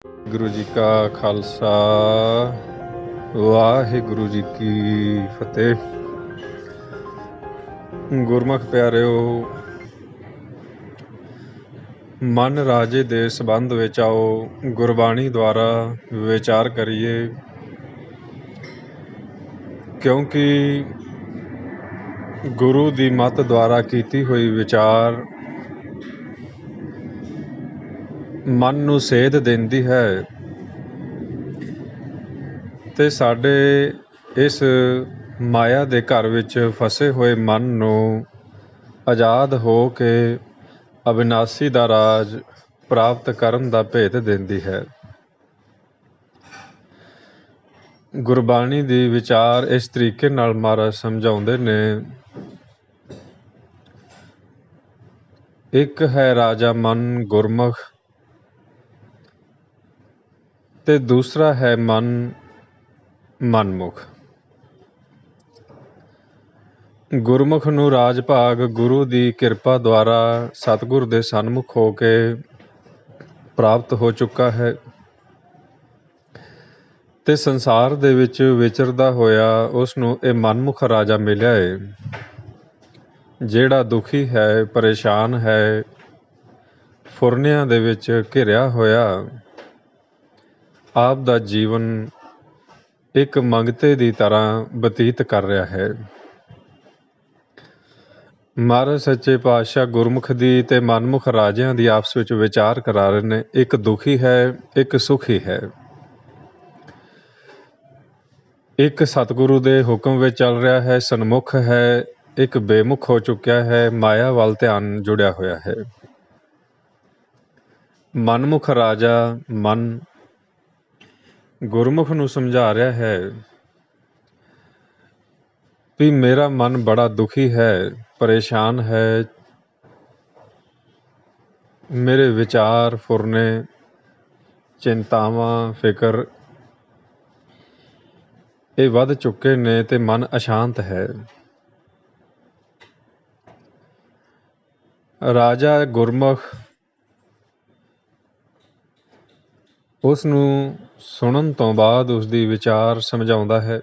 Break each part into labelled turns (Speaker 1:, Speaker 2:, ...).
Speaker 1: ਗੁਰੂ ਜੀ ਕਾ ਖਾਲਸਾ ਵਾਹਿਗੁਰੂ ਜੀ ਕੀ ਫਤਿਹ। ਗੁਰਮੁਖ ਪਿਆਰਿਓ, ਮਨ ਰਾਜੇ ਦੇ ਸੰਬੰਧ ਵਿੱਚ ਆਓ ਗੁਰਬਾਣੀ ਦੁਆਰਾ ਵਿਚਾਰ ਕਰੀਏ, ਕਿਉਂਕਿ ਗੁਰੂ ਦੀ ਮੱਤ ਦੁਆਰਾ ਕੀਤੀ ਹੋਈ ਵਿਚਾਰ ਮਨ ਨੂੰ ਸੇਧ ਦਿੰਦੀ ਹੈ ਤੇ ਸਾਡੇ ਇਸ ਮਾਇਆ ਦੇ ਘਰ ਵਿੱਚ ਫਸੇ ਹੋਏ ਮਨ ਨੂੰ ਆਜ਼ਾਦ ਹੋ ਕੇ ਅਵਿਨਾਸ਼ੀ ਦਾ ਰਾਜ ਪ੍ਰਾਪਤ ਕਰਨ ਦਾ ਭੇਤ ਦਿੰਦੀ ਹੈ। ਗੁਰਬਾਣੀ ਦੀ ਵਿਚਾਰ ਇਸ ਤਰੀਕੇ ਨਾਲ ਮਹਾਰਾਜ ਸਮਝਾਉਂਦੇ ਨੇ। ਇੱਕ ਹੈ ਰਾਜਾ ਮਨ ਗੁਰਮੁਖ ਤੇ ਦੂਸਰਾ ਹੈ ਮਨ ਮਨਮੁਖ। ਗੁਰਮੁਖ ਨੂੰ ਰਾਜ ਭਾਗ ਗੁਰੂ ਦੀ ਕਿਰਪਾ ਦੁਆਰਾ ਸਤਿਗੁਰ ਦੇ ਸਨਮੁਖ ਹੋ ਕੇ ਪ੍ਰਾਪਤ ਹੋ ਚੁੱਕਾ ਹੈ ਤੇ ਸੰਸਾਰ ਦੇ ਵਿੱਚ ਵਿਚਰਦਾ ਹੋਇਆ ਉਸ ਨੂੰ ਇਹ ਮਨਮੁਖ ਰਾਜਾ ਮਿਲਿਆ ਹੈ, ਜਿਹੜਾ ਦੁਖੀ ਹੈ, ਪਰੇਸ਼ਾਨ ਹੈ, ਫੁਰਨਿਆਂ ਦੇ ਵਿੱਚ ਘਿਰਿਆ ਹੋਇਆ ਆਪ ਦਾ ਜੀਵਨ ਇੱਕ ਮੰਗਤੇ ਦੀ ਤਰ੍ਹਾਂ ਬਤੀਤ ਕਰ ਰਿਹਾ ਹੈ। ਮਹਾਰਾਜ ਸੱਚੇ ਪਾਤਸ਼ਾਹ ਗੁਰਮੁਖ ਦੀ ਤੇ ਮਨਮੁਖ ਰਾਜਿਆਂ ਦੀ ਆਪਸ ਵਿੱਚ ਵਿਚਾਰ ਕਰਾ ਰਹੇ ਨੇ। ਇੱਕ ਦੁਖੀ ਹੈ, ਇੱਕ ਸੁਖੀ ਹੈ। ਇੱਕ ਸਤਿਗੁਰੂ ਦੇ ਹੁਕਮ ਵਿੱਚ ਚੱਲ ਰਿਹਾ ਹੈ, ਸਨਮੁਖ ਹੈ। ਇੱਕ ਬੇਮੁਖ ਹੋ ਚੁੱਕਿਆ ਹੈ, ਮਾਇਆ ਵੱਲ ਧਿਆਨ ਜੁੜਿਆ ਹੋਇਆ ਹੈ। ਮਨਮੁਖ ਰਾਜਾ ਮਨ ਗੁਰਮੁਖ ਨੂੰ ਸਮਝਾ ਰਿਹਾ ਹੈ ਵੀ ਮੇਰਾ ਮਨ ਬੜਾ ਦੁਖੀ ਹੈ, ਪਰੇਸ਼ਾਨ ਹੈ। ਮੇਰੇ ਵਿਚਾਰ, ਫੁਰਨੇ, ਚਿੰਤਾਵਾਂ, ਫਿਕਰ ਇਹ ਵੱਧ ਚੁੱਕੇ ਨੇ ਤੇ ਮਨ ਅਸ਼ਾਂਤ ਹੈ। ਰਾਜਾ ਗੁਰਮੁਖ ਉਸ ਨੂੰ ਸੁਣਨ ਤੋਂ ਬਾਅਦ ਉਸਦੀ ਵਿਚਾਰ ਸਮਝਾਉਂਦਾ ਹੈ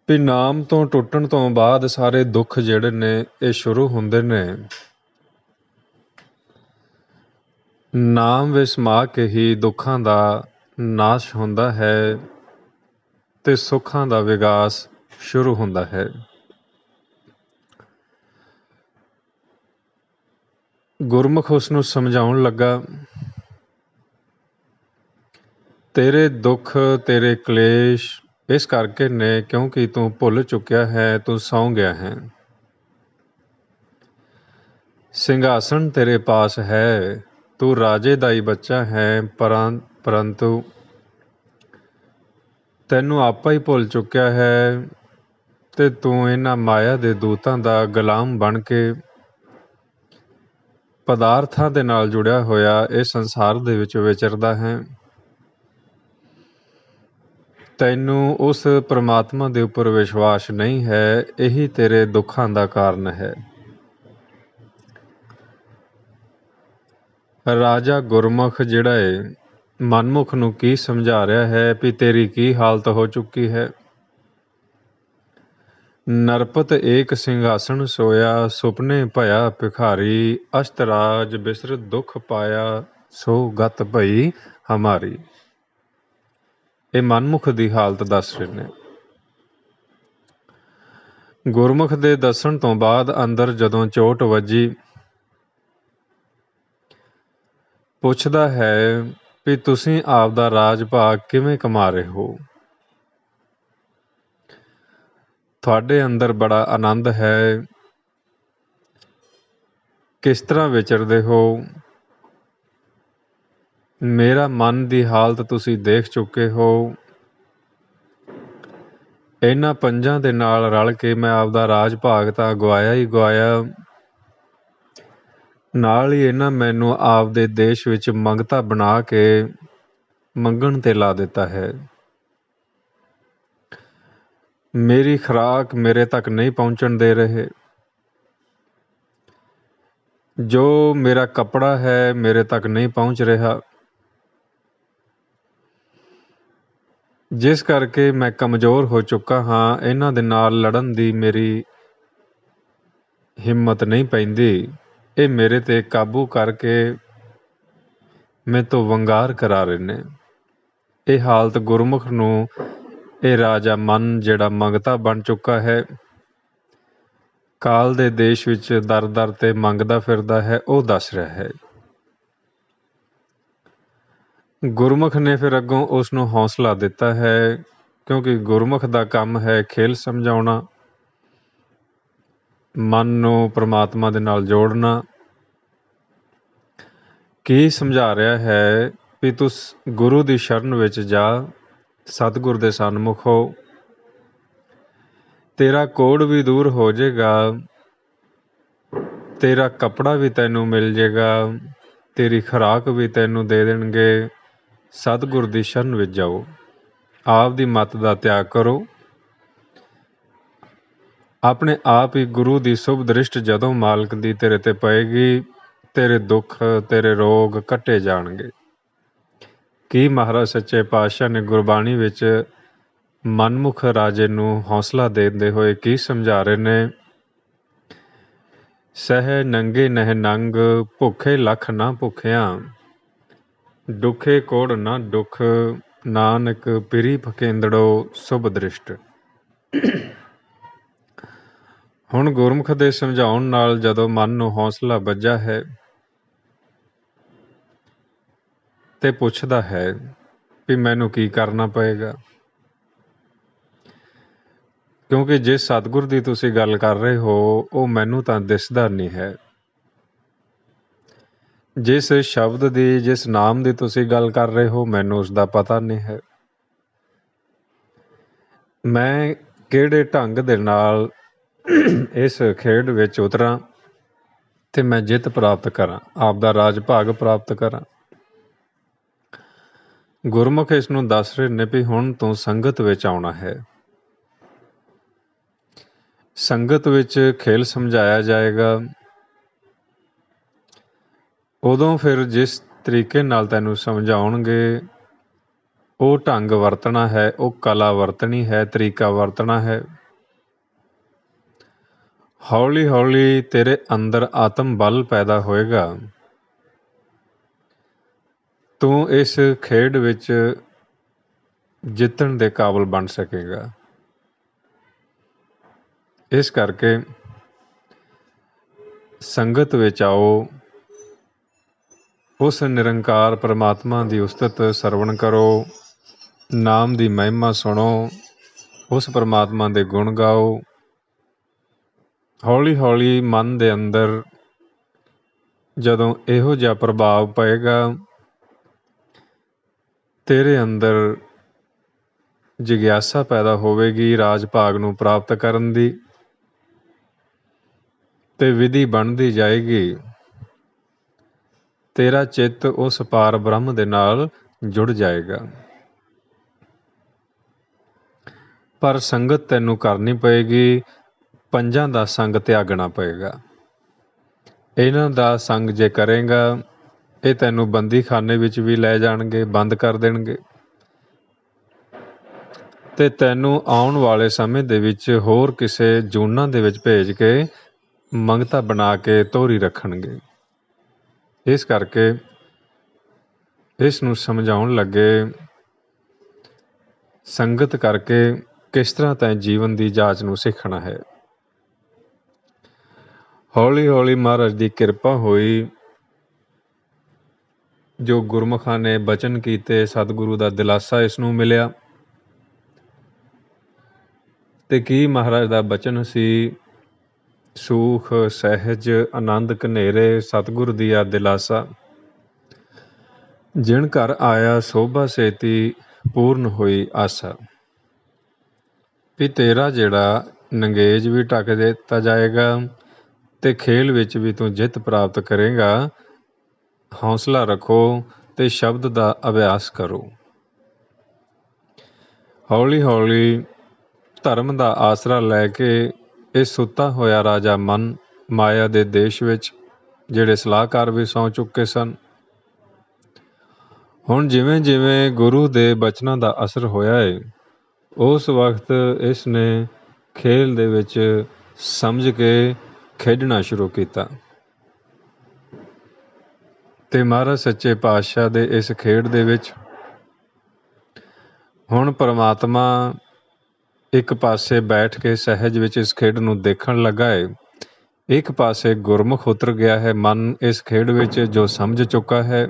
Speaker 1: ਵੀ ਨਾਮ ਤੋਂ ਟੁੱਟਣ ਤੋਂ ਬਾਅਦ ਸਾਰੇ ਦੁੱਖ ਜਿਹੜੇ ਨੇ ਇਹ ਸ਼ੁਰੂ ਹੁੰਦੇ ਨੇ। ਨਾਮ ਵਿੱਚ ਸਮਾ ਕੇ ਹੀ ਦੁੱਖਾਂ ਦਾ ਨਾਸ਼ ਹੁੰਦਾ ਹੈ ਤੇ ਸੁੱਖਾਂ ਦਾ ਵਿਕਾਸ ਸ਼ੁਰੂ ਹੁੰਦਾ ਹੈ। ਗੁਰਮੁਖ ਉਸ ਨੂੰ ਸਮਝਾਉਣ ਲੱਗਾ, ਤੇਰੇ ਦੁੱਖ, ਤੇਰੇ ਕਲੇਸ਼ ਇਸ ਕਰਕੇ ਨੇ ਕਿਉਂਕਿ ਤੂੰ ਭੁੱਲ ਚੁੱਕਿਆ ਹੈ, ਤੂੰ ਸੌਂ ਗਿਆ ਹੈ। ਸਿੰਘਾਸਣ ਤੇਰੇ ਪਾਸ ਹੈ, ਤੂੰ ਰਾਜੇ ਦਾ ਹੀ ਬੱਚਾ ਹੈ, ਪਰੰਤੂ ਤੈਨੂੰ ਆਪਾ ਹੀ ਭੁੱਲ ਚੁੱਕਿਆ ਹੈ ਤੇ ਤੂੰ ਇਹਨਾਂ ਮਾਇਆ ਦੇ ਦੂਤਾਂ ਦਾ ਗੁਲਾਮ ਬਣ ਕੇ ਪਦਾਰਥਾਂ ਦੇ ਨਾਲ ਜੁੜਿਆ ਹੋਇਆ ਇਹ ਸੰਸਾਰ ਦੇ ਵਿੱਚ ਵਿਚਰਦਾ ਹੈ। ਤੈਨੂੰ ਉਸ ਪ੍ਰਮਾਤਮਾ ਦੇ ਉੱਪਰ ਵਿਸ਼ਵਾਸ ਨਹੀਂ ਹੈ, ਇਹੀ ਤੇਰੇ ਦੁੱਖਾਂ ਦਾ ਕਾਰਨ ਹੈ। ਰਾਜਾ ਗੁਰਮੁਖ ਜਿਹੜਾ ਹੈ ਮਨਮੁਖ ਨੂੰ ਕੀ ਸਮਝਾ ਰਿਹਾ ਹੈ ਵੀ ਤੇਰੀ ਕੀ ਹਾਲਤ ਹੋ ਚੁੱਕੀ ਹੈ। ਨਰਪਤ ਏਕ ਸਿੰਘਾਸਣ ਸੋਇਆ, ਸੁਪਨੇ ਭਇਆ ਭਿਖਾਰੀ, ਅਸ਼ਟਰਾਜ ਬਿਸਰਤ ਦੁੱਖ ਪਾਇਆ, ਸੋ ਗਤ ਭਈ ਹਮਾਰੀ। ਇਹ ਮਨਮੁਖ ਦੀ ਹਾਲਤ ਦੱਸ ਰਹੇ ਨੇ। ਗੁਰਮੁਖ ਦੇ ਦੱਸਣ ਤੋਂ ਬਾਅਦ ਅੰਦਰ ਜਦੋਂ ਚੋਟ ਵੱਜੀ, ਪੁੱਛਦਾ ਹੈ ਵੀ ਤੁਸੀਂ ਆਪ ਦਾ ਰਾਜ ਭਾਗ ਕਿਵੇਂ ਕਮਾ ਰਹੇ ਹੋ। ਤੁਹਾਡੇ ਅੰਦਰ ਬੜਾ ਆਨੰਦ ਹੈ, ਕਿਸ ਤਰ੍ਹਾਂ ਵਿਚਰਦੇ ਹੋ। ਮੇਰਾ ਮਨ ਦੀ ਹਾਲਤ ਤੁਸੀਂ ਦੇਖ ਚੁੱਕੇ ਹੋ। ਇਹਨਾਂ ਪੰਜਾਂ ਦੇ ਨਾਲ ਰਲ ਕੇ ਮੈਂ ਆਪਦਾ ਰਾਜ ਭਾਗ ਤਾਂ ਗਵਾਇਆ ਹੀ ਗਵਾਇਆ, ਨਾਲ ਹੀ ਇਹਨਾਂ ਮੈਨੂੰ ਆਪਦੇ ਦੇਸ਼ ਵਿੱਚ ਮੰਗਤਾ ਬਣਾ ਕੇ ਮੰਗਣ ਤੇ ਲਾ ਦਿੱਤਾ ਹੈ। ਮੇਰੀ ਖੁਰਾਕ ਮੇਰੇ ਤੱਕ ਨਹੀਂ ਪਹੁੰਚਣ ਦੇ ਰਹੇ। ਜੋ ਮੇਰਾ ਕੱਪੜਾ ਹੈ ਮੇਰੇ ਤੱਕ ਨਹੀਂ ਪਹੁੰਚ ਰਿਹਾ, ਜਿਸ ਕਰਕੇ ਮੈਂ ਕਮਜ਼ੋਰ ਹੋ ਚੁੱਕਾ ਹਾਂ। ਇਹਨਾਂ ਦੇ ਨਾਲ ਲੜਨ ਦੀ ਮੇਰੀ ਹਿੰਮਤ ਨਹੀਂ ਪੈਂਦੀ। ਇਹ ਮੇਰੇ 'ਤੇ ਕਾਬੂ ਕਰਕੇ ਮੇਰੇ ਤੋਂ ਵੰਗਾਰ ਕਰਾ ਰਹੇ ਨੇ। ਇਹ ਹਾਲਤ ਗੁਰਮੁਖ ਨੂੰ, ਇਹ ਰਾਜਾ ਮਨ ਜਿਹੜਾ ਮੰਗਤਾ ਬਣ ਚੁੱਕਾ ਹੈ, ਕਾਲ ਦੇ ਦੇਸ਼ ਵਿੱਚ ਦਰ ਦਰ 'ਤੇ ਮੰਗਦਾ ਫਿਰਦਾ ਹੈ, ਉਹ ਦੱਸ ਰਿਹਾ ਹੈ। ਗੁਰਮੁਖ ਨੇ ਫਿਰ ਅੱਗੋਂ ਉਸ ਨੂੰ ਹੌਸਲਾ ਦਿੱਤਾ ਹੈ, ਕਿਉਂਕਿ ਗੁਰਮੁਖ ਦਾ ਕੰਮ ਹੈ ਖੇਲ ਸਮਝਾਉਣਾ, ਮਨ ਨੂੰ ਪ੍ਰਮਾਤਮਾ ਦੇ ਨਾਲ ਜੋੜਨਾ। ਕੀ ਸਮਝਾ ਰਿਹਾ ਹੈ ਵੀ ਤੂੰ ਗੁਰੂ ਦੀ ਸ਼ਰਨ ਵਿੱਚ ਜਾ, ਸਤਿਗੁਰ ਦੇ ਸਨਮੁਖ ਹੋ, ਤੇਰਾ ਕੋੜ ਵੀ ਦੂਰ ਹੋ ਜਾਏਗਾ, ਤੇਰਾ ਕੱਪੜਾ ਵੀ ਤੈਨੂੰ ਮਿਲ ਜਾਏਗਾ, ਤੇਰੀ ਖੁਰਾਕ ਵੀ ਤੈਨੂੰ ਦੇ ਦੇਣਗੇ। ਸਤਿਗੁਰ ਦੀ ਸ਼ਰਨ ਵਿੱਚ ਜਾਓ, ਆਪ ਦੀ ਮੱਤ ਦਾ ਤਿਆਗ ਕਰੋ। ਆਪਣੇ ਆਪ ਹੀ ਗੁਰੂ ਦੀ ਸ਼ੁਭ ਦ੍ਰਿਸ਼ਟ ਜਦੋਂ ਮਾਲਕ ਦੀ ਤੇਰੇ 'ਤੇ ਪਏਗੀ, ਤੇਰੇ ਦੁੱਖ, ਤੇਰੇ ਰੋਗ ਕੱਟੇ ਜਾਣਗੇ। ਕੀ ਮਹਾਰਾਜ ਸੱਚੇ ਪਾਤਸ਼ਾਹ ਨੇ ਗੁਰਬਾਣੀ ਵਿੱਚ ਮਨਮੁਖ ਰਾਜੇ ਨੂੰ ਹੌਸਲਾ ਦਿੰਦੇ ਹੋਏ ਕੀ ਸਮਝਾ ਰਹੇ ਨੇ? ਸਹਿ ਨੰਗੇ ਨਹਿ ਨੰਗ, ਭੁੱਖੇ ਲੱਖ ਨਾ ਭੁੱਖਿਆਂ, ਦੁਖੇ ਕੋੜ ਨਾ ਦੁੱਖ, ਨਾਨਕ ਪਿਰੀ ਫਕੇਂਦੜੋ ਸ਼ੁਭ ਦ੍ਰਿਸ਼ਟ। ਹੁਣ ਗੁਰਮੁਖ ਦੇ ਸਮਝਾਉਣ ਨਾਲ ਜਦੋਂ ਮਨ ਨੂੰ ਹੌਸਲਾ ਬੱਝਾ ਹੈ ਤੇ ਪੁੱਛਦਾ ਹੈ ਵੀ ਮੈਨੂੰ ਕੀ ਕਰਨਾ ਪਏਗਾ, ਕਿਉਂਕਿ ਜਿਸ ਸਤਿਗੁਰ ਦੀ ਤੁਸੀਂ ਗੱਲ ਕਰ ਰਹੇ ਹੋ ਉਹ ਮੈਨੂੰ ਤਾਂ ਦਿਸਦਾ ਨਹੀਂ ਹੈ। ਜਿਸ ਸ਼ਬਦ ਦੀ, ਜਿਸ ਨਾਮ ਦੀ ਤੁਸੀਂ ਗੱਲ ਕਰ ਰਹੇ ਹੋ, ਮੈਨੂੰ ਉਸ ਦਾ ਪਤਾ ਨਹੀਂ ਹੈ। ਮੈਂ ਕਿਹੜੇ ਢੰਗ ਦੇ ਨਾਲ ਇਸ ਖੇਡ ਵਿੱਚ ਉਤਰਾਂ ਤੇ ਮੈਂ ਜਿੱਤ ਪ੍ਰਾਪਤ ਕਰਾਂ, ਆਪ ਦਾ ਰਾਜ ਭਾਗ ਪ੍ਰਾਪਤ ਕਰਾਂ। ਗੁਰਮੁਖ ਇਸ ਨੂੰ ਦੱਸ ਰਹੇ ਨੇ ਵੀ ਹੁਣ ਤੂੰ ਸੰਗਤ ਵਿੱਚ ਆਉਣਾ ਹੈ। ਸੰਗਤ ਵਿੱਚ ਖੇਲ ਸਮਝਾਇਆ ਜਾਏਗਾ। ਉਦੋਂ ਫਿਰ ਜਿਸ ਤਰੀਕੇ ਨਾਲ ਤੈਨੂੰ ਸਮਝਾਉਣਗੇ ਉਹ ਢੰਗ ਵਰਤਣਾ ਹੈ, ਉਹ ਕਲਾ ਵਰਤਣੀ ਹੈ, ਤਰੀਕਾ ਵਰਤਣਾ ਹੈ। ਹੌਲੀ ਹੌਲੀ ਤੇਰੇ ਅੰਦਰ ਆਤਮ ਬਲ ਪੈਦਾ ਹੋਏਗਾ। ਤੂੰ ਇਸ ਖੇਡ ਵਿੱਚ ਜਿੱਤਣ ਦੇ ਕਾਬਲ ਬਣ ਸਕੇਗਾ। ਇਸ ਕਰਕੇ ਸੰਗਤ ਵਿੱਚ ਆਓ, ਉਸ ਨਿਰੰਕਾਰ ਪਰਮਾਤਮਾ ਦੀ ਉਸਤਤ ਸਰਵਣ ਕਰੋ, ਨਾਮ ਦੀ ਮਹਿਮਾ ਸੁਣੋ, ਉਸ ਪਰਮਾਤਮਾ ਦੇ ਗੁਣ ਗਾਓ। ਹੌਲੀ ਹੌਲੀ ਮਨ ਦੇ ਅੰਦਰ ਜਦੋਂ ਇਹੋ ਜਿਹਾ ਪ੍ਰਭਾਵ ਪਏਗਾ, ਤੇਰੇ ਅੰਦਰ ਜਿਗਿਆਸਾ ਪੈਦਾ ਹੋਵੇਗੀ ਰਾਜ ਭਾਗ ਨੂੰ ਪ੍ਰਾਪਤ ਕਰਨ ਦੀ, ਤੇ ਵਿਧੀ ਬਣਦੀ ਜਾਏਗੀ। ਤੇਰਾ ਚਿੱਤ ਉਸ ਪਾਰ ਬ੍ਰਹਮ ਦੇ ਨਾਲ ਜੁੜ ਜਾਏਗਾ। ਪਰ ਸੰਗਤ ਤੈਨੂੰ ਕਰਨੀ ਪਏਗੀ, ਪੰਜਾਂ ਦਾ ਸੰਗ ਤਿਆਗਣਾ ਪਏਗਾ। ਇਹਨਾਂ ਦਾ ਸੰਗ ਜੇ ਕਰੇਗਾ, ਇਹ ਤੈਨੂੰ ਬੰਦੀਖਾਨੇ ਵਿੱਚ ਵੀ ਲੈ ਜਾਣਗੇ, ਬੰਦ ਕਰ ਦੇਣਗੇ, ਤੇ ਤੈਨੂੰ ਆਉਣ ਵਾਲੇ ਸਮੇਂ ਦੇ ਵਿੱਚ ਹੋਰ ਕਿਸੇ ਜੂਨਾਂ ਦੇ ਵਿੱਚ ਭੇਜ ਕੇ ਮੰਗਤਾ ਬਣਾ ਕੇ ਤੋਰੀ ਰੱਖਣਗੇ। ਇਸ ਕਰਕੇ ਇਸ ਨੂੰ ਸਮਝਾਉਣ ਲੱਗੇ, ਸੰਗਤ ਕਰਕੇ ਕਿਸ ਤਰ੍ਹਾਂ ਤੈਂ ਜੀਵਨ ਦੀ ਜਾਂਚ ਨੂੰ ਸਿੱਖਣਾ ਹੈ। ਹੌਲੀ ਹੌਲੀ ਮਹਾਰਾਜ ਦੀ ਕਿਰਪਾ ਹੋਈ, ਜੋ ਗੁਰਮੁਖਾਂ ਨੇ ਬਚਨ ਕੀਤੇ, ਸਤਿਗੁਰੂ ਦਾ ਦਿਲਾਸਾ ਇਸ ਨੂੰ ਮਿਲਿਆ। ਤੇ ਕੀ ਮਹਾਰਾਜ ਦਾ ਬਚਨ ਸੀ? ਸੂਖ ਸਹਿਜ ਆਨੰਦ ਘਨੇਰੇ, ਸਤਿਗੁਰ ਦੀਆ ਦਿਲਾਸਾ, ਜਿਣ ਘਰ ਆਇਆ ਸੋਭਾ ਸੇਤੀ, ਪੂਰਨ ਹੋਈ ਆਸਾ। ਵੀ ਤੇਰਾ ਜਿਹੜਾ ਨੰਗੇਜ ਵੀ ਢੱਕ ਦਿੱਤਾ ਜਾਏਗਾ ਤੇ ਖੇਲ ਵਿੱਚ ਵੀ ਤੂੰ ਜਿੱਤ ਪ੍ਰਾਪਤ ਕਰੇਗਾ। ਹੌਸਲਾ ਰੱਖੋ ਤੇ ਸ਼ਬਦ ਦਾ ਅਭਿਆਸ ਕਰੋ। ਹੌਲੀ ਹੌਲੀ ਧਰਮ ਦਾ ਆਸਰਾ ਲੈ ਕੇ ਇਹ ਸੁੱਤਾ ਹੋਇਆ ਰਾਜਾ ਮਨ ਮਾਇਆ ਦੇ ਦੇਸ਼ ਵਿੱਚ ਜਿਹੜੇ ਸਲਾਹਕਾਰ ਵੀ ਸੌਂ ਚੁੱਕੇ ਸਨ। ਹੁਣ ਜਿਵੇਂ ਜਿਵੇਂ ਗੁਰੂ ਦੇ ਬਚਨਾਂ ਦਾ ਅਸਰ ਹੋਇਆ ਏ, ਉਸ ਵਕਤ ਇਸ ਨੇ ਖੇਲ ਦੇ ਵਿੱਚ ਸਮਝ ਕੇ ਖੇਡਣਾ ਸ਼ੁਰੂ ਕੀਤਾ ਤੇ ਮਹਾਰਾਜ ਸੱਚੇ ਪਾਤਸ਼ਾਹ ਦੇ ਇਸ ਖੇਡ ਦੇ ਵਿੱਚ ਹੁਣ ਪਰਮਾਤਮਾ ਇੱਕ ਪਾਸੇ ਬੈਠ ਕੇ ਸਹਿਜ ਵਿੱਚ ਇਸ ਖੇਡ ਨੂੰ ਦੇਖਣ ਲੱਗਾ ਏ, ਇੱਕ ਪਾਸੇ ਗੁਰਮੁਖ ਉਤਰ ਗਿਆ ਹੈ ਮਨ ਇਸ ਖੇਡ ਵਿੱਚ ਜੋ ਸਮਝ ਚੁੱਕਾ ਹੈ,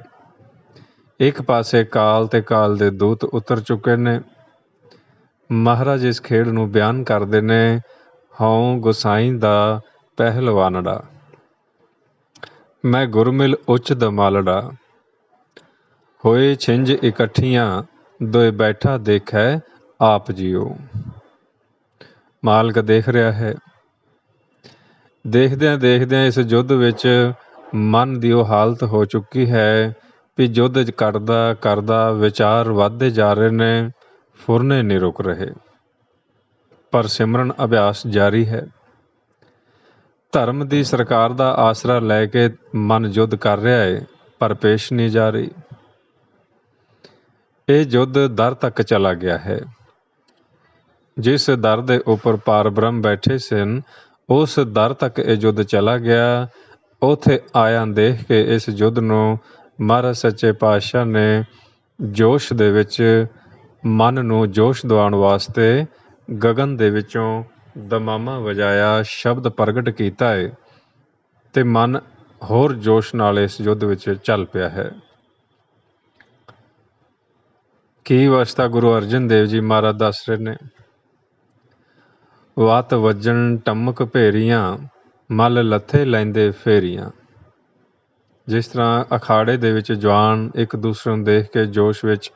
Speaker 1: ਇੱਕ ਪਾਸੇ ਕਾਲ ਤੇ ਕਾਲ ਦੇ ਦੂਤ ਉਤਰ ਚੁੱਕੇ ਨੇ। ਮਹਾਰਾਜ ਇਸ ਖੇਡ ਨੂੰ ਬਿਆਨ ਕਰਦੇ ਨੇ, ਹਉ ਗੁਸਾਈ ਦਾ ਪਹਿਲਵਾਨੜਾ, ਮੈਂ ਗੁਰਮਿਲ ਉੱਚ ਦਮਾਲੜਾ, ਹੋਏ ਛਿੰਝ ਇਕੱਠੀਆਂ ਦੋਏ ਬੈਠਾ ਦੇਖੈ ਆਪ ਜੀਓ। ਮਾਲਕ ਦੇਖ ਰਿਹਾ ਹੈ। ਦੇਖਦਿਆਂ ਦੇਖਦਿਆਂ ਇਸ ਯੁੱਧ ਵਿੱਚ ਮਨ ਦੀ ਉਹ ਹਾਲਤ ਹੋ ਚੁੱਕੀ ਹੈ ਵੀ ਯੁੱਧ ਕਰਦਾ ਕਰਦਾ ਵਿਚਾਰ ਵੱਧਦੇ ਜਾ ਰਹੇ ਨੇ, ਫੁਰਨੇ ਨਹੀਂ ਰੁਕ ਰਹੇ, ਪਰ ਸਿਮਰਨ ਅਭਿਆਸ ਜਾਰੀ ਹੈ। ਧਰਮ ਦੀ ਸਰਕਾਰ ਦਾ ਆਸਰਾ ਲੈ ਕੇ ਮਨ ਯੁੱਧ ਕਰ ਰਿਹਾ ਹੈ, ਪਰ ਪੇਸ਼ ਨਹੀਂ ਜਾ ਰਹੀ। ਇਹ ਯੁੱਧ ਦਰ ਤੱਕ ਚਲਾ ਗਿਆ ਹੈ। ਜਿਸ ਦਰ ਦੇ ਉੱਪਰ ਪਾਰ ਬ੍ਰਹਮ ਬੈਠੇ ਸਨ, ਉਸ ਦਰ ਤੱਕ ਇਹ ਯੁੱਧ ਚਲਾ ਗਿਆ। ਉੱਥੇ ਆਇਆਂ ਦੇਖ ਕੇ ਇਸ ਯੁੱਧ ਨੂੰ ਮਹਾਰਾਜ ਸੱਚੇ ਪਾਤਸ਼ਾਹ ਨੇ ਜੋਸ਼ ਦੇ ਵਿੱਚ ਮਨ ਨੂੰ ਜੋਸ਼ ਦਿਵਾਉਣ ਵਾਸਤੇ ਗਗਨ ਦੇ ਵਿੱਚੋਂ ਦਮਾਮਾ ਵਜਾਇਆ, ਸ਼ਬਦ ਪ੍ਰਗਟ ਕੀਤਾ ਹੈ ਤੇ ਮਨ ਹੋਰ ਜੋਸ਼ ਨਾਲ ਇਸ ਯੁੱਧ ਵਿੱਚ ਚੱਲ ਪਿਆ ਹੈ। ਕੀ ਅਵਸਥਾ ਗੁਰੂ ਅਰਜਨ ਦੇਵ ਜੀ ਮਹਾਰਾਜ ਦੱਸ ਰਹੇ ਨੇ, ਵਤ ਵੱਜਣ ਟਮਕ ਭੇਰੀਆਂ, ਮਲ ਲੱਥੇ ਲੈਂਦੇ ਫੇਰੀਆਂ। ਜਿਸ ਤਰ੍ਹਾਂ ਅਖਾੜੇ ਦੇ ਵਿੱਚ ਜਵਾਨ ਇੱਕ ਦੂਸਰੇ ਨੂੰ ਦੇਖ ਕੇ ਜੋਸ਼ ਵਿੱਚ,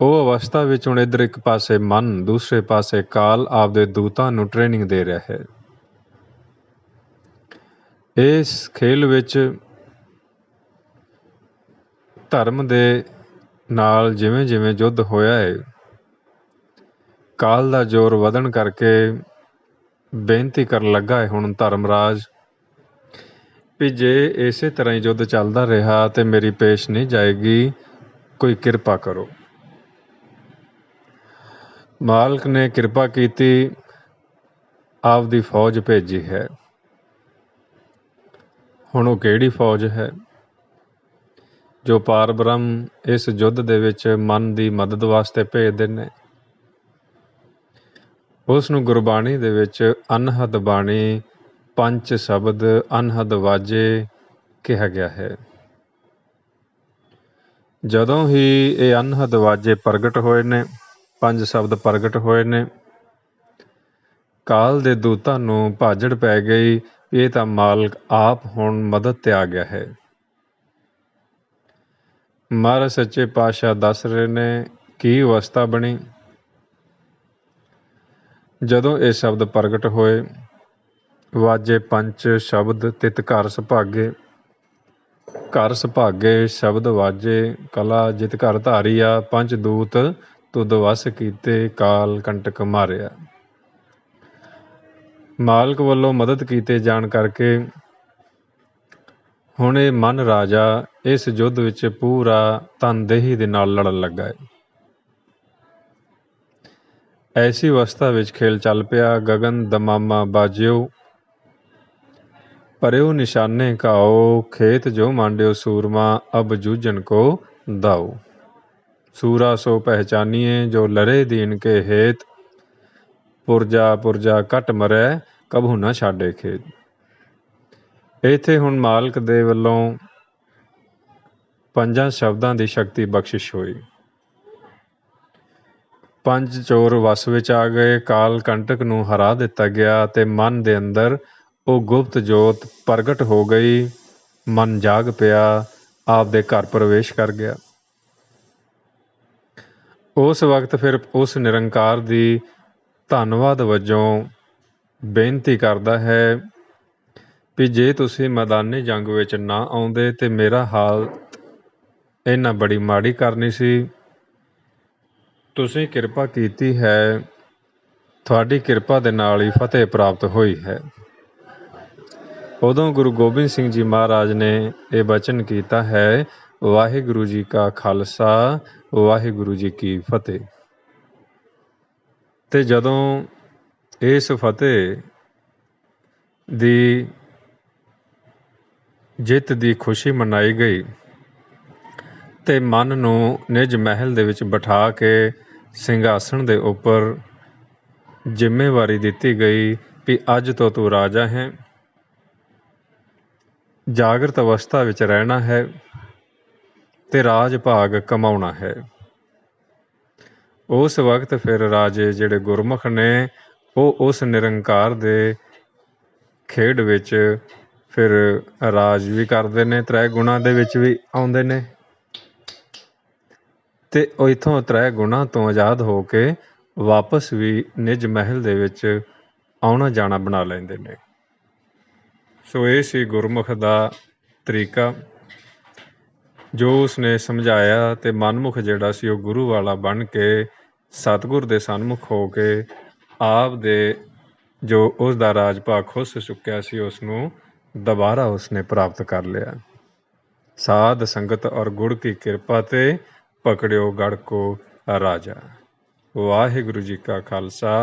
Speaker 1: ਉਹ ਅਵਸਥਾ ਵਿੱਚ ਹੁਣ ਇੱਧਰ ਇੱਕ ਪਾਸੇ ਮਨ, ਦੂਸਰੇ ਪਾਸੇ ਕਾਲ ਆਪਦੇ ਦੂਤਾਂ ਨੂੰ ਟ੍ਰੇਨਿੰਗ ਦੇ ਰਿਹਾ ਹੈ। ਇਸ ਖੇਲ ਵਿੱਚ ਧਰਮ ਦੇ ਨਾਲ ਜਿਵੇਂ ਜਿਵੇਂ ਯੁੱਧ ਹੋਇਆ ਹੈ, ਕਾਲ ਦਾ ਜ਼ੋਰ ਵਧਣ ਕਰਕੇ ਬੇਨਤੀ ਕਰਨ ਲੱਗਾ ਹੈ ਹੁਣ ਧਰਮਰਾਜ ਵੀ ਜੇ ਇਸੇ ਤਰ੍ਹਾਂ ਹੀ ਯੁੱਧ ਚੱਲਦਾ ਰਿਹਾ ਤੇ ਮੇਰੀ ਪੇਸ਼ ਨਹੀਂ ਜਾਏਗੀ, ਕੋਈ ਕਿਰਪਾ ਕਰੋ। ਮਾਲਕ ਨੇ ਕਿਰਪਾ ਕੀਤੀ, ਆਪਦੀ ਫੌਜ ਭੇਜੀ ਹੈ। ਹੁਣ ਉਹ ਕਿਹੜੀ ਫੌਜ ਹੈ ਜੋ ਪਾਰ ਬ੍ਰਹਮ ਇਸ ਯੁੱਧ ਦੇ ਵਿੱਚ ਮਨ ਦੀ ਮਦਦ ਵਾਸਤੇ ਭੇਜਦੇ ਨੇ। ਉਸ ਨੂੰ ਗੁਰਬਾਣੀ ਦੇ ਵਿੱਚ ਅਨਹਦ ਬਾਣੀ, ਪੰਜ ਸ਼ਬਦ, ਅਨਹਦ ਵਾਜੇ ਕਿਹਾ ਗਿਆ ਹੈ। ਜਦੋਂ ਹੀ ਇਹ ਅਨਹਦ ਵਾਜੇ ਪ੍ਰਗਟ ਹੋਏ ਨੇ, ਪੰਜ ਸ਼ਬਦ ਪ੍ਰਗਟ ਹੋਏ ਨੇ, ਕਾਲ ਦੇ ਦੂਤਾਂ ਨੂੰ ਭਾਜੜ ਪੈ ਗਈ, ਇਹ ਤਾਂ ਮਾਲਕ ਆਪ ਹੁਣ ਮਦਦ ਤੇ ਆ ਗਿਆ ਹੈ। ਮਹਾਰਾਜ ਸੱਚੇ ਪਾਤਸ਼ਾਹ ਦੱਸ ਰਹੇ ਨੇ ਕੀ ਅਵਸਥਾ ਬਣੀ ਜਦੋਂ ਇਹ ਸ਼ਬਦ ਪ੍ਰਗਟ ਹੋਏ। ਵਾਜੇ ਪੰਜ ਸ਼ਬਦ ਤਿਤ ਘਰ ਸੁਭਾਗੇ, ਘਰ ਸੁਭਾਗੇ ਸ਼ਬਦ ਵਾਜੇ, ਕਲਾ ਜਿਤ ਘਰ ਧਾਰੀਆ, ਪੰਜ ਦੂਤ ਤੁਧ ਵਸ ਕੀਤੇ, ਕਾਲ ਕੰਟਕ ਮਾਰਿਆ। ਮਾਲਕ ਵੱਲੋਂ ਮਦਦ ਕੀਤੇ ਜਾਣ ਕਰਕੇ ਹੁਣ ਇਹ ਮਨ ਰਾਜਾ ਇਸ ਯੁੱਧ ਵਿੱਚ ਪੂਰਾ ਤਨਦੇਹੀ ਦੇ ਨਾਲ ਲੜਨ ਲੱਗਾ ਹੈ। ਐਸੀ ਅਵਸਥਾ ਵਿੱਚ ਖੇਲ ਚੱਲ ਪਿਆ। ਗਗਨ ਦਮਾਮਾ ਬਾਜਿਓ, ਪਰਿਓ ਨਿਸ਼ਾਨੇ ਘਾਓ, ਖੇਤ ਜੋ ਮਾਂਡਿਓ ਸੂਰਮਾ, ਅਬ ਜੂਝਨ ਕੋ ਦਾਓ। ਸੂਰਾ ਸੋ ਪਹਿਚਾਨੀਏ, ਜੋ ਲੜੇ ਦੀਨ ਕੇ ਹੇਤ, ਪੁਰਜਾ ਪੁਰਜਾ ਘਟ ਮਰੈ, ਕਬਹੂ ਨਾ ਛਾਡੇ ਖੇਤ। ਇੱਥੇ ਹੁਣ ਮਾਲਕ ਦੇ ਵੱਲੋਂ ਪੰਜਾਂ ਸ਼ਬਦਾਂ ਦੀ ਸ਼ਕਤੀ ਬਖਸ਼ਿਸ਼ ਹੋਈ। ਪੰਜ ਚੋਰ ਵਸ ਵਿੱਚ ਆ ਗਏ, ਕਾਲ ਕੰਟਕ ਨੂੰ ਹਰਾ ਦਿੱਤਾ ਗਿਆ ਤੇ ਮਨ ਦੇ ਅੰਦਰ ਉਹ ਗੁਪਤ ਜੋਤ ਪ੍ਰਗਟ ਹੋ ਗਈ। ਮਨ ਜਾਗ ਪਿਆ, ਆਪਦੇ ਘਰ ਪ੍ਰਵੇਸ਼ ਕਰ ਗਿਆ। ਉਸ ਵਕਤ ਫਿਰ ਉਸ ਨਿਰੰਕਾਰ ਦੀ ਧੰਨਵਾਦ ਵਜੋਂ ਬੇਨਤੀ ਕਰਦਾ ਹੈ ਵੀ ਜੇ ਤੁਸੀਂ ਮੈਦਾਨੀ ਜੰਗ ਵਿੱਚ ਨਾ ਆਉਂਦੇ ਤੇ ਮੇਰਾ ਹਾਲਤ ਇਹਨਾਂ ਬੜੀ ਮਾੜੀ ਕਰਨੀ ਸੀ। ਤੁਸੀਂ ਕਿਰਪਾ ਕੀਤੀ ਹੈ, ਤੁਹਾਡੀ ਕਿਰਪਾ ਦੇ ਨਾਲ ਹੀ ਫਤਿਹ ਪ੍ਰਾਪਤ ਹੋਈ ਹੈ। ਉਦੋਂ ਗੁਰੂ ਗੋਬਿੰਦ ਸਿੰਘ ਜੀ ਮਹਾਰਾਜ ਨੇ ਇਹ ਬਚਨ ਕੀਤਾ ਹੈ, ਵਾਹਿਗੁਰੂ ਜੀ ਕਾ ਖਾਲਸਾ ਵਾਹਿਗੁਰੂ ਜੀ ਕੀ ਫਤਿਹ। ਤੇ ਜਦੋਂ ਇਸ ਫਤਿਹ ਦੀ ਜਿੱਤ ਦੀ ਖੁਸ਼ੀ ਮਨਾਈ ਗਈ ਤੇ ਮਨ ਨੂੰ ਨਿਜ ਮਹਿਲ ਦੇ ਵਿੱਚ ਬਿਠਾ ਕੇ ਸਿੰਘਾਸਣ ਦੇ ਉੱਪਰ ਜ਼ਿੰਮੇਵਾਰੀ ਦਿੱਤੀ ਗਈ ਵੀ ਅੱਜ ਤੋਂ ਤੂੰ ਰਾਜਾ ਹੈ, ਜਾਗਰਤ ਅਵਸਥਾ ਵਿੱਚ ਰਹਿਣਾ ਹੈ ਤੇ ਰਾਜ ਭਾਗ ਕਮਾਉਣਾ ਹੈ। ਉਸ ਵਕਤ ਫਿਰ ਰਾਜੇ ਜਿਹੜੇ ਗੁਰਮੁਖ ਨੇ ਉਹ ਉਸ ਨਿਰੰਕਾਰ ਦੇ ਖੇਡ ਵਿੱਚ ਫਿਰ ਰਾਜ ਵੀ ਕਰਦੇ ਨੇ, ਤ੍ਰੈ ਗੁਣਾਂ ਦੇ ਵਿੱਚ ਵੀ ਆਉਂਦੇ ਨੇ ਤੇ ਉਹ ਇੱਥੋਂ ਤ੍ਰੈ ਗੁਣਾਂ ਤੋਂ ਆਜ਼ਾਦ ਹੋ ਕੇ ਵਾਪਸ ਵੀ ਨਿਜ ਮਹਿਲ ਦੇ ਵਿੱਚ ਆਉਣਾ ਜਾਣਾ ਬਣਾ ਲੈਂਦੇ ਨੇ। ਸੋ ਇਹ ਸੀ ਗੁਰਮੁਖ ਦਾ ਤਰੀਕਾ ਜੋ ਉਸਨੇ ਸਮਝਾਇਆ ਤੇ ਮਨਮੁਖ ਜਿਹੜਾ ਸੀ ਉਹ ਗੁਰੂ ਵਾਲਾ ਬਣ ਕੇ ਸਤਿਗੁਰ ਦੇ ਸਨਮੁਖ ਹੋ ਕੇ ਆਪ ਦੇ ਜੋ ਉਸ ਦਾ ਰਾਜ ਭਾਗ ਖੁੱਸ ਚੁੱਕਿਆ ਸੀ ਉਸਨੂੰ ਦੁਬਾਰਾ ਉਸਨੇ ਪ੍ਰਾਪਤ ਕਰ ਲਿਆ। ਸਾਧ ਸੰਗਤ ਔਰ ਗੁੜ ਕੀ ਕਿਰਪਾ ਤੇ ਪਕੜਿਓ ਗੜ ਕੋ ਰਾਜਾ। ਵਾਹਿਗੁਰੂ ਜੀ ਕਾ ਖਾਲਸਾ